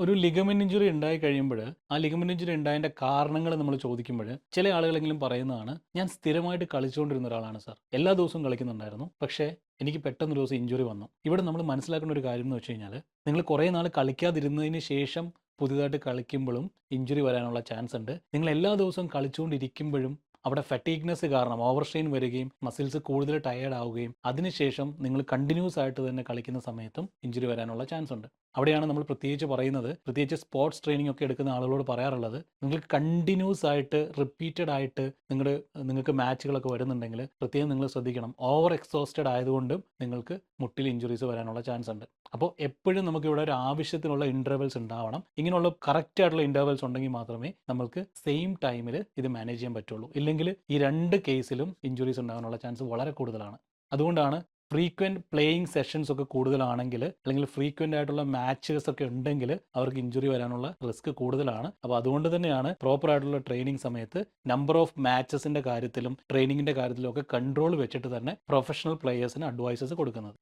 ഒരു ligament injury ഉണ്ടായി കഴിയുമ്പോൾ ആ ലിഗമെന്റ് ഇഞ്ചുറി ഉണ്ടായതിന്റെ കാരണങ്ങൾ നമ്മൾ ചോദിക്കുമ്പോൾ ചില ആളുകളെങ്കിലും പറയുന്നതാണ്, ഞാൻ സ്ഥിരമായിട്ട് കളിച്ചുകൊണ്ടിരുന്ന ഒരാളാണ് സാർ, എല്ലാ ദിവസവും കളിക്കുന്നുണ്ടായിരുന്നു, പക്ഷേ എനിക്ക് പെട്ടെന്ന് ഒരു ദിവസം ഇഞ്ചുറി വന്നു. ഇവിടെ നമ്മൾ മനസ്സിലാക്കേണ്ട ഒരു കാര്യം എന്ന് വെച്ച് കഴിഞ്ഞാൽ, നിങ്ങൾ കുറേ നാൾ കളിക്കാതിരുന്നതിന് ശേഷം പുതിയതായിട്ട് കളിക്കുമ്പോഴും ഇഞ്ചുറി വരാനുള്ള ചാൻസ് ഉണ്ട്. നിങ്ങൾ എല്ലാ ദിവസവും കളിച്ചുകൊണ്ടിരിക്കുമ്പോഴും അവിടെ ഫറ്റീഗ്നെസ് കാരണം ഓവർ സ്ട്രെയിൻ വരികയും മസിൽസ് കൂടുതൽ ടയേർഡ് ആവുകയും അതിനുശേഷം നിങ്ങൾ കണ്ടിന്യൂസ് ആയിട്ട് തന്നെ കളിക്കുന്ന സമയത്തും ഇഞ്ചുറി വരാനുള്ള ചാൻസ് ഉണ്ട്. അവിടെയാണ് നമ്മൾ പ്രത്യേകിച്ച് പറയുന്നത്, പ്രത്യേകിച്ച് സ്പോർട്സ് ട്രെയിനിങ് ഒക്കെ എടുക്കുന്ന ആളുകളോട് പറയാറുള്ളത്, നിങ്ങൾക്ക് കണ്ടിന്യൂസ് ആയിട്ട് റിപ്പീറ്റഡ് ആയിട്ട് നിങ്ങൾക്ക് മാച്ചുകളൊക്കെ വരുന്നുണ്ടെങ്കിൽ പ്രത്യേകം നിങ്ങൾ ശ്രദ്ധിക്കണം. ഓവർ എക്സോസ്റ്റഡ് ആയതുകൊണ്ടും നിങ്ങൾക്ക് മുട്ടിൽ ഇഞ്ചുറീസ് വരാനുള്ള ചാൻസ് ഉണ്ട്. അപ്പോൾ എപ്പോഴും നമുക്ക് ഇവിടെ ഒരു ആവശ്യത്തിനുള്ള ഇൻ്റർവെൽസ് ഉണ്ടാവണം. ഇങ്ങനെയുള്ള കറക്റ്റ് ആയിട്ടുള്ള ഇൻ്റർവെൽസ് ഉണ്ടെങ്കിൽ മാത്രമേ നമുക്ക് സെയിം ടൈമിൽ ഇത് മാനേജ് ചെയ്യാൻ പറ്റുള്ളൂ. ഇല്ലെങ്കിൽ ഈ രണ്ട് കേസിലും ഇഞ്ചുറീസ് ഉണ്ടാകാനുള്ള ചാൻസ് വളരെ കൂടുതലാണ്. അതുകൊണ്ടാണ് ഫ്രീക്വൻറ്റ് പ്ലേയിങ് സെഷൻസ് ഒക്കെ കൂടുതലാണെങ്കിൽ, അല്ലെങ്കിൽ ഫ്രീക്വൻ്റ് ആയിട്ടുള്ള മാച്ചസ് ഒക്കെ ഉണ്ടെങ്കിൽ അവർക്ക് ഇഞ്ചുറി വരാനുള്ള റിസ്ക് കൂടുതലാണ്. അപ്പോൾ അതുകൊണ്ട് തന്നെയാണ് പ്രോപ്പർ ആയിട്ടുള്ള ട്രെയിനിങ് സമയത്ത് നമ്പർ ഓഫ് മാച്ചസിൻ്റെ കാര്യത്തിലും ട്രെയിനിങ്ങിൻ്റെ കാര്യത്തിലും ഒക്കെ കൺട്രോൾ വെച്ചിട്ട് തന്നെ പ്രൊഫഷണൽ പ്ലേയേഴ്സിന് അഡ്വൈസസ് കൊടുക്കുന്നത്.